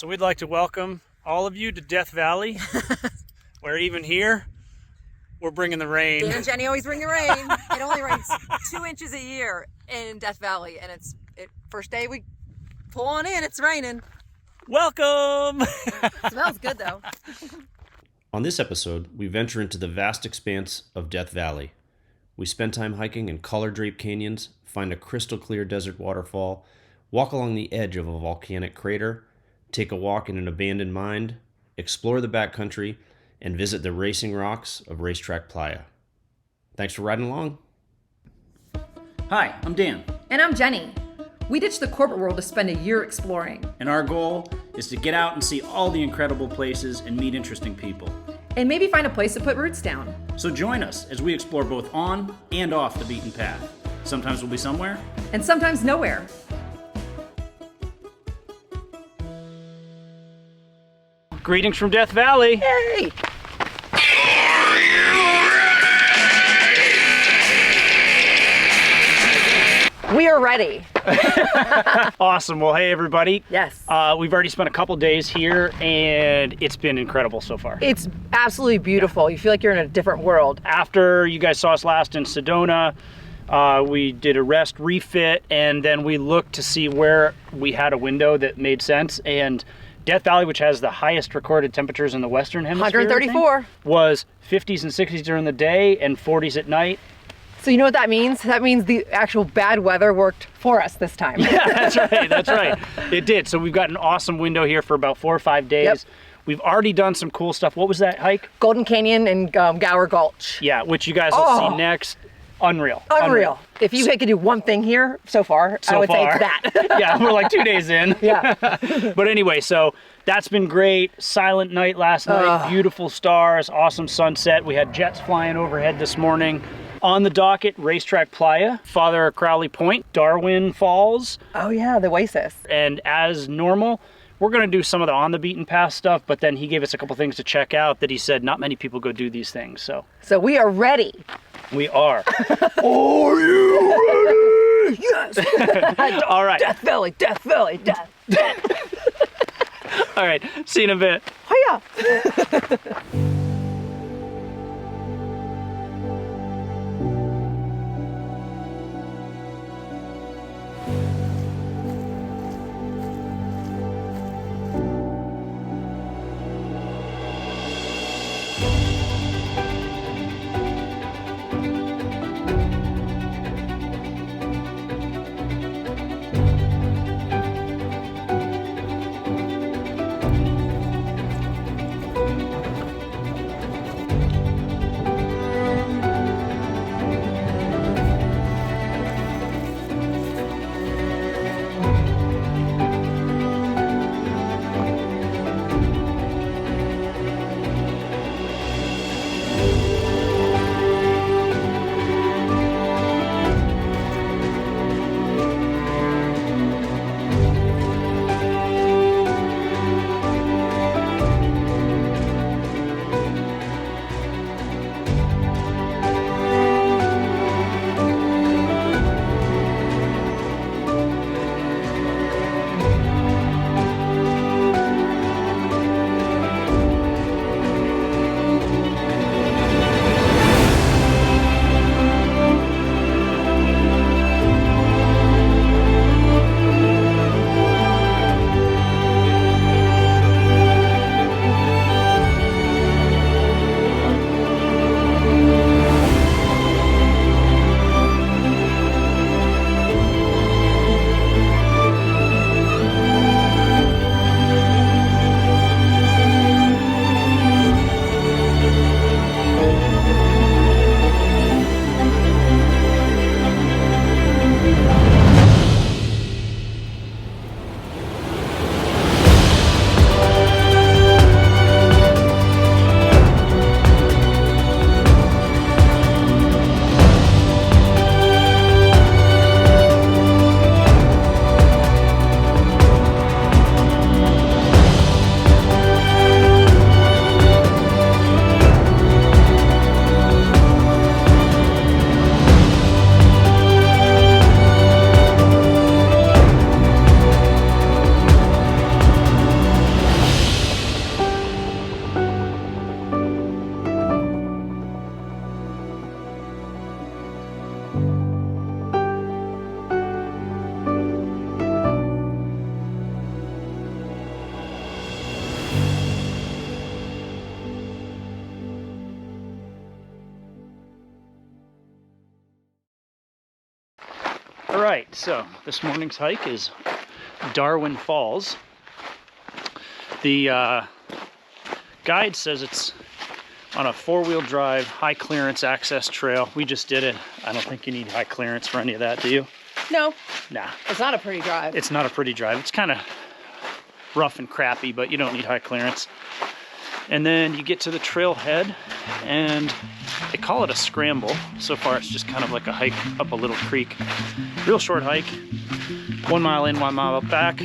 So we'd like to welcome all of you to Death Valley, where even here, we're bringing the rain. Dan and Jenny always bring the rain. It only rains 2 inches a year in Death Valley, and first day we pull on in, it's raining. Welcome! Smells good though. On this episode, we venture into the vast expanse of Death Valley. We spend time hiking in color-draped canyons, find a crystal-clear desert waterfall, walk along the edge of a volcanic crater, take a walk in an abandoned mine, explore the backcountry, and visit the racing rocks of Racetrack Playa. Thanks for riding along. Hi, I'm Dan, And I'm Jenny. We ditched the corporate world to spend a year exploring. and our goal is to get out and see all the incredible places and meet interesting people. And maybe find a place to put roots down. So join us as we explore both on and off the beaten path. Sometimes we'll be somewhere, And sometimes nowhere. Greetings from Death Valley. Yay! We are ready. Awesome. Well, hey, everybody. Yes. We've already spent a couple days here, and it's been incredible so far. It's absolutely beautiful. You feel like you're in a different world. After you guys saw us last in Sedona, we did a rest refit, and then we looked to see where we had a window that made sense. And Death Valley, which has the highest recorded temperatures in the Western Hemisphere, 134. I think, was 50s and 60s during the day and 40s at night. So you know what that means? That means the actual bad weather worked for us this time. Yeah, that's right. That's right. It did. So we've got an awesome window here for about 4 or 5 days. Yep. We've already done some cool stuff. What was that hike? Golden Canyon and Gower Gulch. Yeah, which you guys will see next. Unreal. Unreal. If you could do one thing here so far, I would say it's that. Yeah, we're like 2 days in. Yeah. But anyway, so that's been great. Silent night last night. Beautiful stars. Awesome sunset. We had jets flying overhead this morning. On the docket, Racetrack Playa, Father Crowley Point, Darwin Falls. Oh yeah, the Oasis. And as normal, we're going to do some of the on the beaten path stuff, but then he gave us a couple things to check out that he said not many people go do these things. So we are ready. we are. Are you ready? Yes. All right. Death Valley, Death Valley, Death. All right. See you in a bit. Hiya. So this morning's hike is Darwin Falls. The guide says it's on a 4-wheel drive, high clearance access trail. We just did it. I don't think you need high clearance for any of that, do you? No. Nah. It's not a pretty drive. It's not a pretty drive. It's kind of rough and crappy, but you don't need high clearance. And then you get to the trailhead, and they call it a scramble. So far, it's just kind of like a hike up a little creek. Real short hike, 1 mile in, 1 mile back.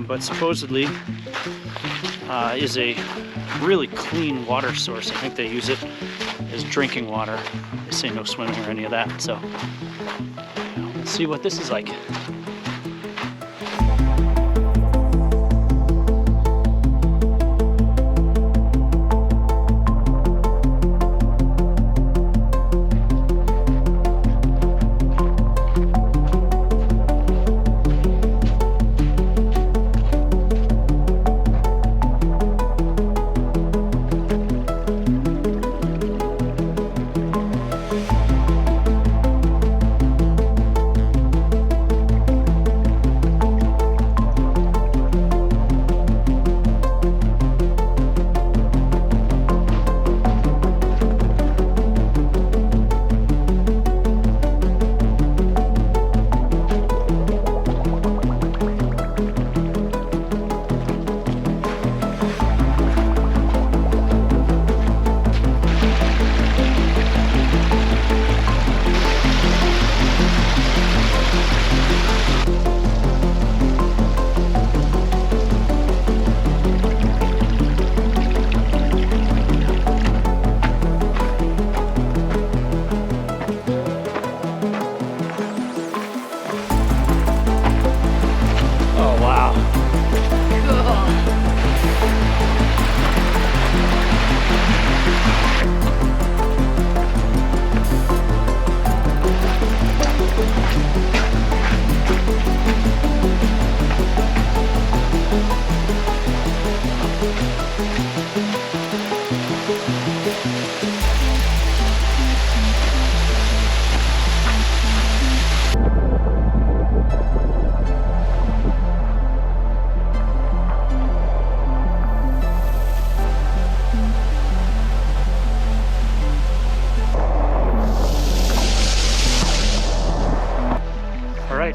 But supposedly is a really clean water source. I think they use it as drinking water. They say no swimming or any of that. So let's see what this is like.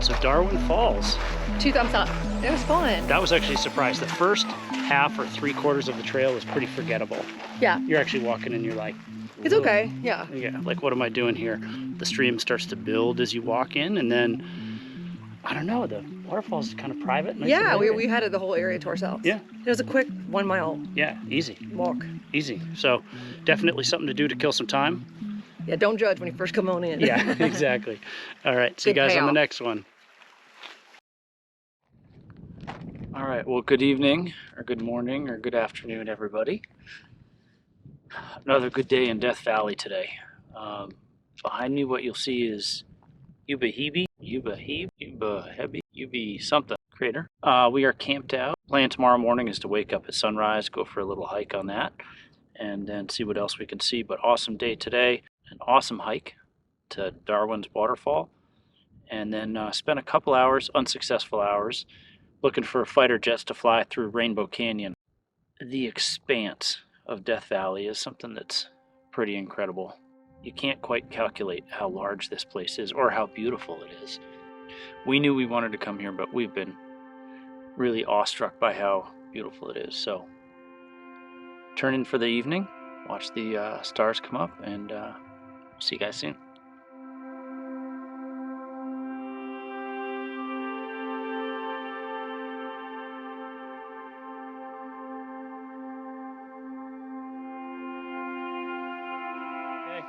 So Darwin Falls. 2 thumbs up. It was fun. That was actually a surprise. The first half or 3/4 of the trail was pretty forgettable. Yeah. You're actually walking and you're like, it's okay. Yeah. Yeah, like what am I doing here? The stream starts to build as you walk in, and then I don't know, the waterfall is kind of private. Nice Yeah, area. we had the whole area to ourselves. Yeah. It was a quick 1 mile Yeah, easy. walk. Easy. So definitely something to do to kill some time. Yeah, don't judge when you first come on in. Yeah, exactly. All right, see you Good guys on the payoff. next one. All right, well, good evening, or good morning, or good afternoon, everybody. Another good day in Death Valley today. Behind me, what you'll see is Ubehebe something crater. We are camped out. Plan tomorrow morning is to wake up at sunrise, go for a little hike on that, and then see what else we can see. But awesome day today, an awesome hike to Darwin's waterfall, and then spent a couple hours, unsuccessful hours, looking for fighter jets to fly through Rainbow Canyon. The expanse of Death Valley is something that's pretty incredible. You can't quite calculate how large this place is or how beautiful it is. We knew we wanted to come here, but we've been really awestruck by how beautiful it is. So turn in for the evening, watch the stars come up, and see you guys soon.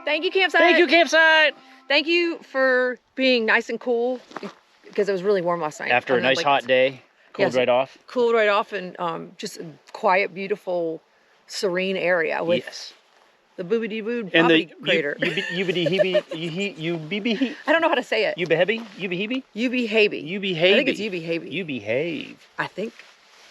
Thank you, campsite. Thank you, campsite! Thank you for being nice and cool, because it was really warm last night. After a And then, nice hot day, cooled yes, right off. Cooled right off, and just a quiet, beautiful, serene area with Yes. the boobity-boo And the crater. Ubehebe, I don't know how to say it. Ubehebe. Ubehebe. Ubehebe. I think it's Ubehebe. You behave. I think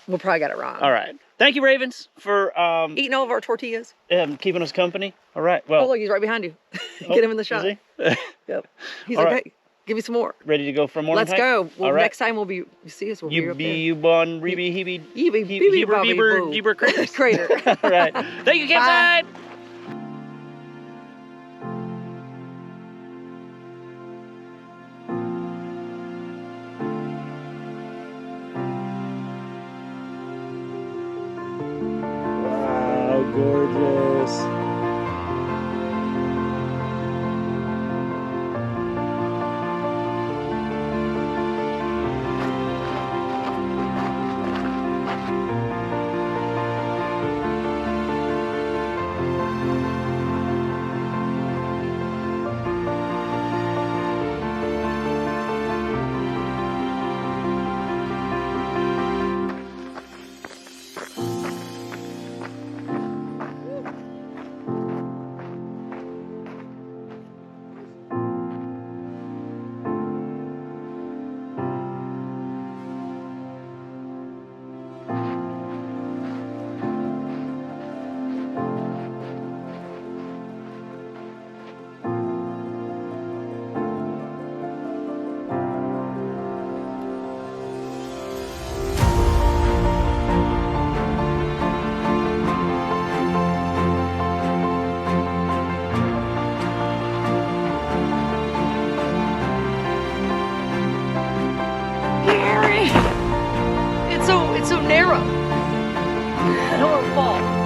we'll probably got it wrong. All right. Thank you, Ravens, for Eating all of our tortillas. keeping us company. All right. Oh, Well, look, he's right behind you. Get him in the shot. is he? Yep. He's All like, right. hey, Give me some more. Ready to go for a morning Let's hike? go. Well, All right. next time you see us, we'll be up there. Ubehebe Reeby Ubehebe Heber Crater. Crater. All right. Thank you, campsite. Wow, gorgeous. It's so narrow. I don't want to fall.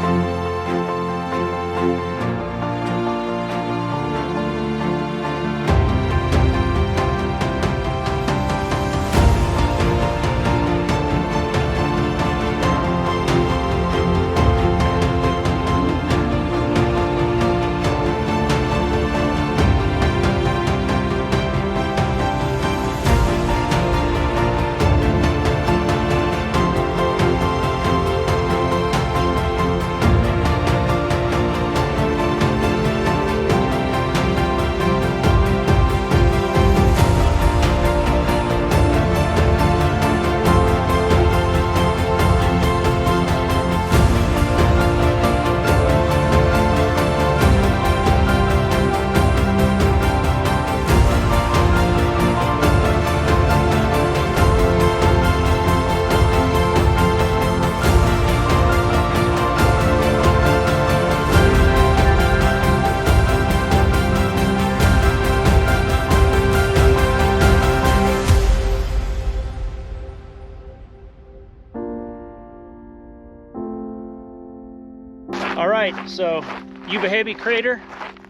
All right, so Ubehebe Crater,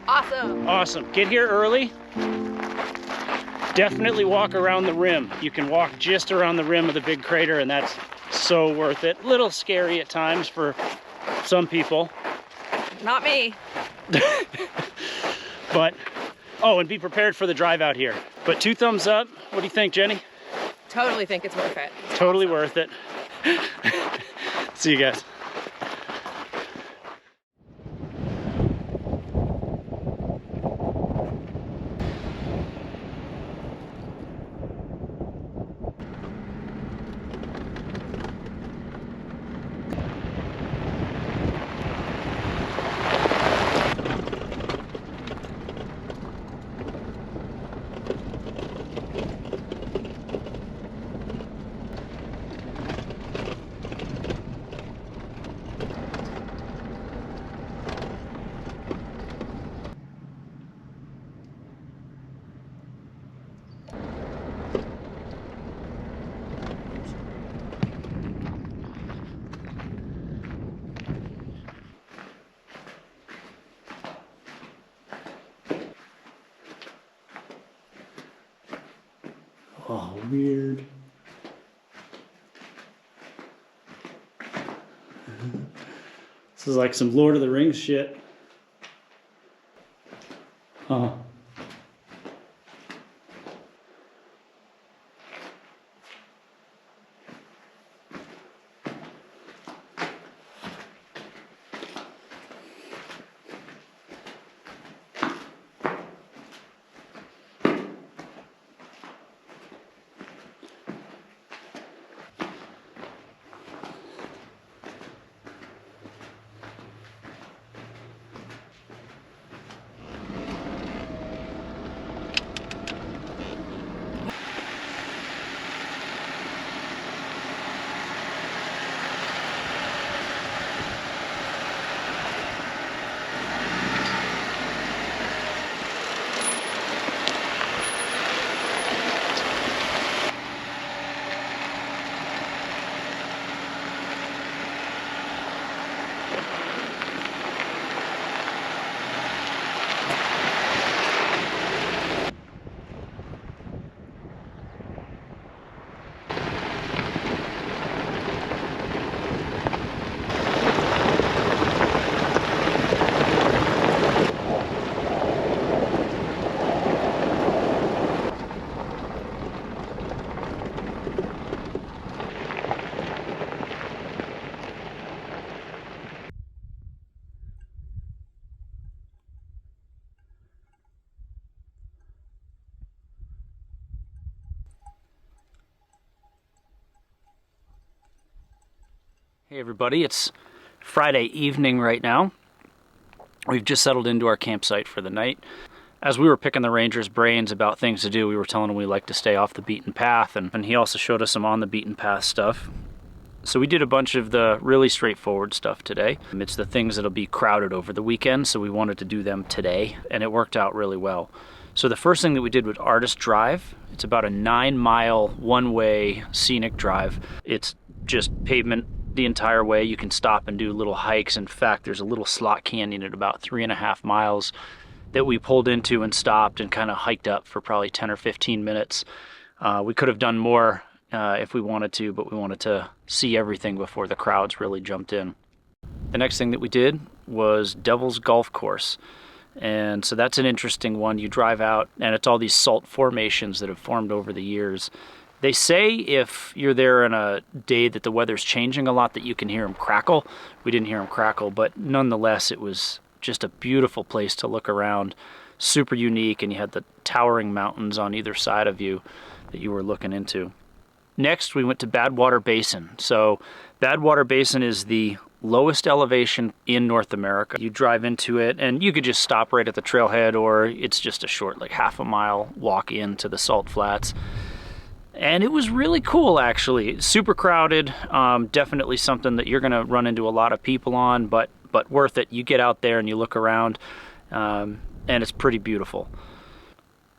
Awesome. awesome. Get here early. Definitely walk around the rim. You can walk just around the rim of the big crater, and that's so worth it. Little scary at times for some people, Not me. but, oh, and be prepared for the drive out here. But 2 thumbs up. What do you think, Jenny? Totally think it's worth it. Totally worth it. See you guys. Oh, weird. This is like some Lord of the Rings shit. Huh. Hey everybody, it's Friday evening right now. We've just settled into our campsite for the night. As we were picking the Rangers' brains about things to do, we were telling him we like to stay off the beaten path, and he also showed us some on the beaten path stuff. So we did a bunch of the really straightforward stuff today. It's the things that'll be crowded over the weekend, so we wanted to do them today, and it worked out really well. So the first thing that we did was Artist Drive. It's about a 9-mile one-way scenic drive. It's just pavement the entire way. You can stop and do little hikes. In fact, there's a little slot canyon at about 3.5 miles that we pulled into and stopped and kind of hiked up for probably 10 or 15 minutes. We could have done more if we wanted to, but we wanted to see everything before the crowds really jumped in. The next thing that we did was Devil's Golf Course. And so that's an interesting one. You drive out and it's all these salt formations that have formed over the years. They say if you're there on a day that the weather's changing a lot that you can hear them crackle. We didn't hear them crackle, but nonetheless it was just a beautiful place to look around. Super unique, and you had the towering mountains on either side of you that you were looking into. Next we went to Badwater Basin. So Badwater Basin is the lowest elevation in North America. You drive into it and you could just stop right at the trailhead, or it's just a short, like half-a-mile walk into the salt flats. And it was really cool, actually. Super crowded, definitely something that you're gonna run into a lot of people on, but worth it. You get out there and you look around, and it's pretty beautiful.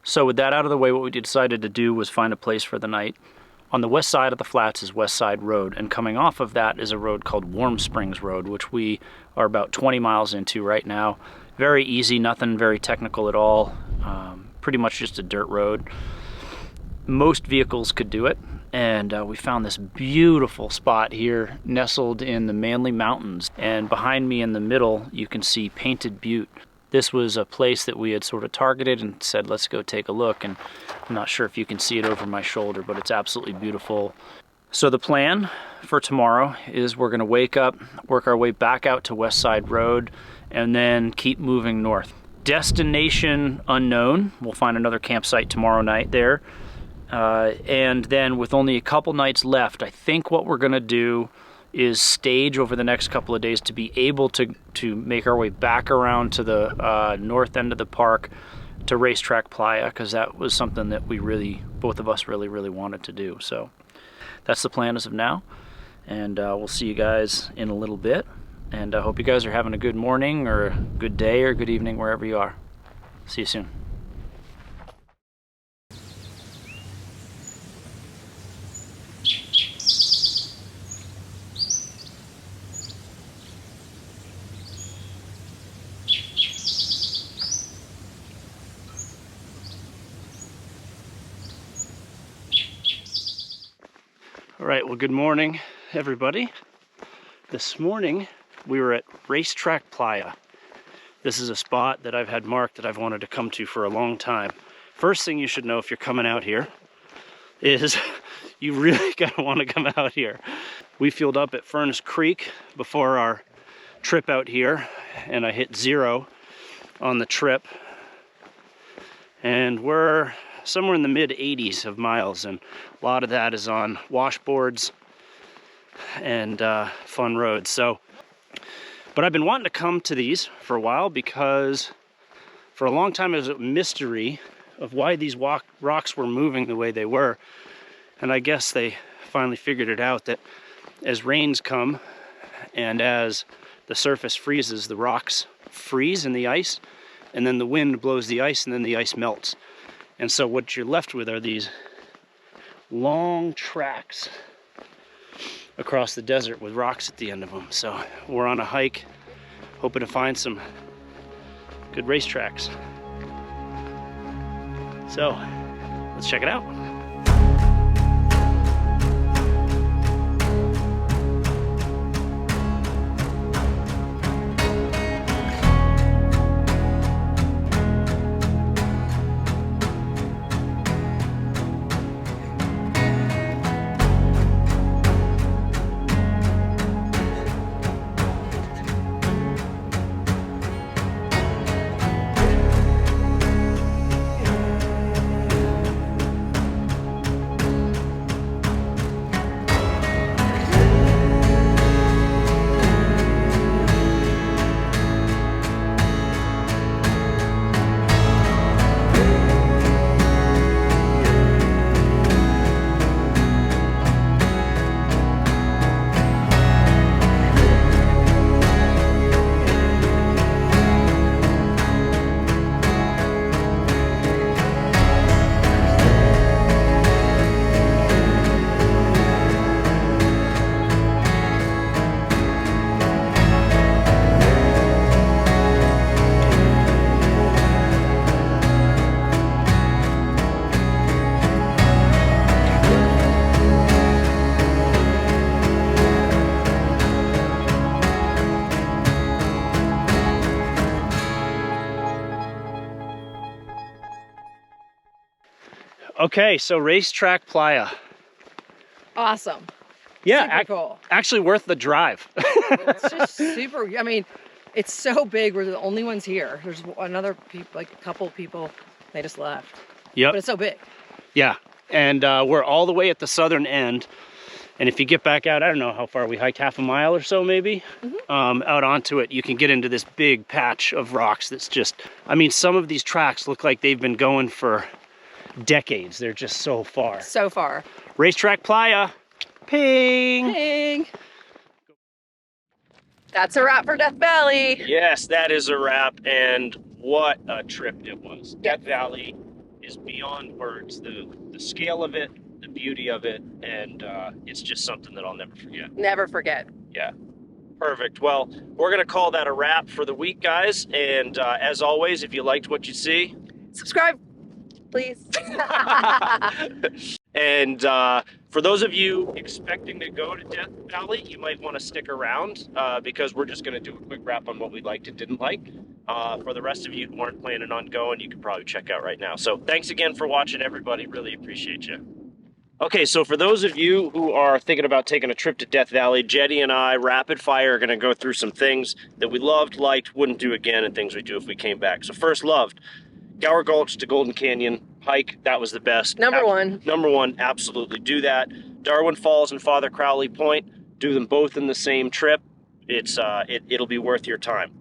So with that out of the way, what we decided to do was find a place for the night. On the west side of the flats is West Side Road, and coming off of that is a road called Warm Springs Road, which we are about 20 miles into right now. Very easy, nothing very technical at all. Pretty much just a dirt road. Most vehicles could do it, and we found this beautiful spot here nestled in the Manly Mountains, and behind me in the middle you can see Painted Butte. This was a place that we had sort of targeted and said let's go take a look, and I'm not sure if you can see it over my shoulder, but it's absolutely beautiful. So the plan for tomorrow is we're going to wake up, work our way back out to West Side Road, and then keep moving north. Destination unknown. We'll find another campsite tomorrow night there. And then with only a couple nights left, I think what we're going to do is stage over the next couple of days to be able to make our way back around to the north end of the park to Racetrack Playa, because that was something that we really, both of us really wanted to do. So that's the plan as of now, and we'll see you guys in a little bit, and I hope you guys are having a good morning or a good day or good evening wherever you are. See you soon. All right, well, good morning, everybody. This morning, we were at Racetrack Playa. This is a spot that I've had marked that I've wanted to come to for a long time. First thing you should know if you're coming out here is you really gotta wanna come out here. We fueled up at Furnace Creek before our trip out here, and I hit 0 on the trip. And we're somewhere in the mid 80s of miles, and a lot of that is on washboards and fun roads. So, but I've been wanting to come to these for a while because for a long time it was a mystery of why these rocks were moving the way they were. And I guess they finally figured it out, that as rains come and as the surface freezes, the rocks freeze in the ice, and then the wind blows the ice, and then the ice melts. And so what you're left with are these long tracks across the desert with rocks at the end of them. So we're on a hike, hoping to find some good racetracks. So let's check it out. Okay, so Racetrack Playa. Awesome. Yeah, Super cool. actually worth the drive. It's just super. I mean, it's so big. We're the only ones here. There's another like a couple people. They just left. Yep. But it's so big. Yeah, and we're all the way at the southern end. And if you get back out, I don't know how far we hiked, half a mile or so maybe, out onto it, you can get into this big patch of rocks that's just, I mean, some of these tracks look like they've been going for decades. They're just so far. So far. Racetrack Playa. Ping! Ping! That's a wrap for Death Valley. Yes, that is a wrap, and what a trip it was. Death Valley is beyond words. The scale of it, the beauty of it, and it's just something that I'll never forget. Never forget. Yeah. Perfect. Well, we're going to call that a wrap for the week, guys. And as always, if you liked what you see, Subscribe, please. and for those of you expecting to go to Death Valley, you might want to stick around because we're just going to do a quick wrap on what we liked and didn't like. For the rest of you who aren't planning on going, you can probably check out right now. So thanks again for watching, everybody. Really appreciate you. Okay, so for those of you who are thinking about taking a trip to Death Valley, Jetty and I, rapid fire, are going to go through some things that we loved, liked, wouldn't do again, and things we'd do if we came back. So first, loved. Gower Gulch to Golden Canyon hike, that was the best. Number one. Number one, absolutely do that. Darwin Falls and Father Crowley Point, do them both in the same trip. It'll be worth your time.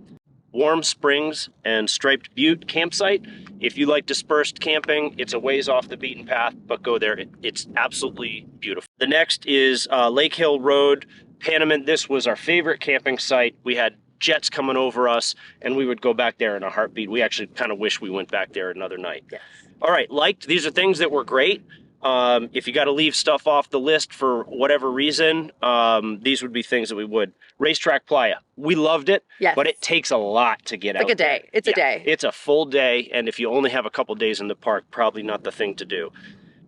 Warm Springs and Striped Butte campsite. If you like dispersed camping, it's a ways off the beaten path, but go there. It's absolutely beautiful. The next is Lake Hill Road, Panamint. This was our favorite camping site. We had jets coming over us, and we would go back there in a heartbeat. We actually kind of wish we went back there another night. Yes. All right, liked. These are things that were great. If you got to leave stuff off the list for whatever reason, these would be things that we would. Racetrack Playa. We loved it, Yes. but it takes a lot to get out. Like a day. It's a day. It's a full day, and if you only have a couple days in the park, probably not the thing to do.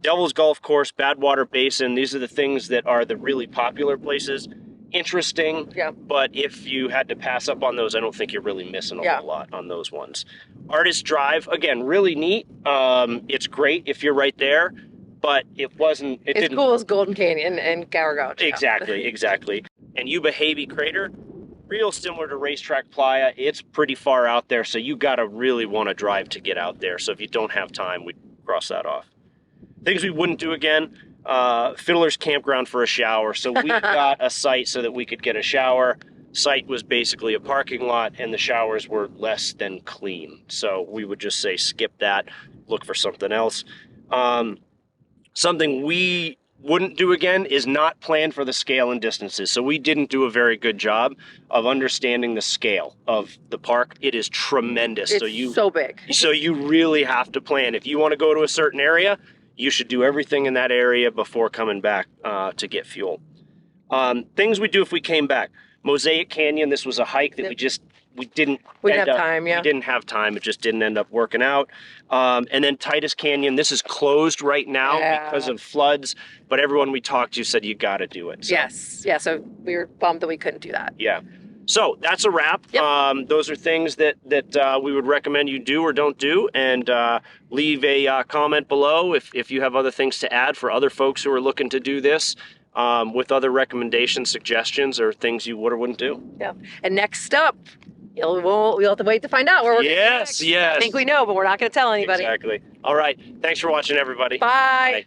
Devil's Golf Course, Badwater Basin, these are the things that are the really popular places. Interesting, Yeah. but if you had to pass up on those, I don't think you're really missing a Yeah. whole lot on those ones. Artist Drive, again, really neat. It's great if you're right there, but It's cool as Golden Canyon and Gower Gulch. Yeah. Exactly. And Ubehebe Crater, real similar to Racetrack Playa. It's pretty far out there, so you gotta really want to drive to get out there. So if you don't have time, we cross that off. Things we wouldn't do again, Fiddler's Campground for a shower. So we got a site so that we could get a shower. Site was basically a parking lot, and the showers were less than clean. So we would just say skip that, look for something else. Something we wouldn't do again is not plan for the scale and distances. So we didn't do a very good job of understanding the scale of the park. It is tremendous. It's so big. So you really have to plan. If you want to go to a certain area, you should do everything in that area before coming back to get fuel. Things we do if we came back. Mosaic Canyon, this was a hike that we didn't have time. Yeah. We didn't have time. It just didn't end up working out. And then Titus Canyon, this is closed right now because of floods, but everyone we talked to said you got to do it. So. Yes. Yeah, so we were bummed that we couldn't do that. Yeah. So that's a wrap. Yep. Those are things that we would recommend you do or don't do, and leave a comment below if you have other things to add for other folks who are looking to do this. With other recommendations, suggestions, or things you would or wouldn't do. Yeah. And next up, we'll have to wait to find out where we're going next. Yes. I think we know, but we're not going to tell anybody. Exactly. All right. Thanks for watching, everybody. Bye. Bye.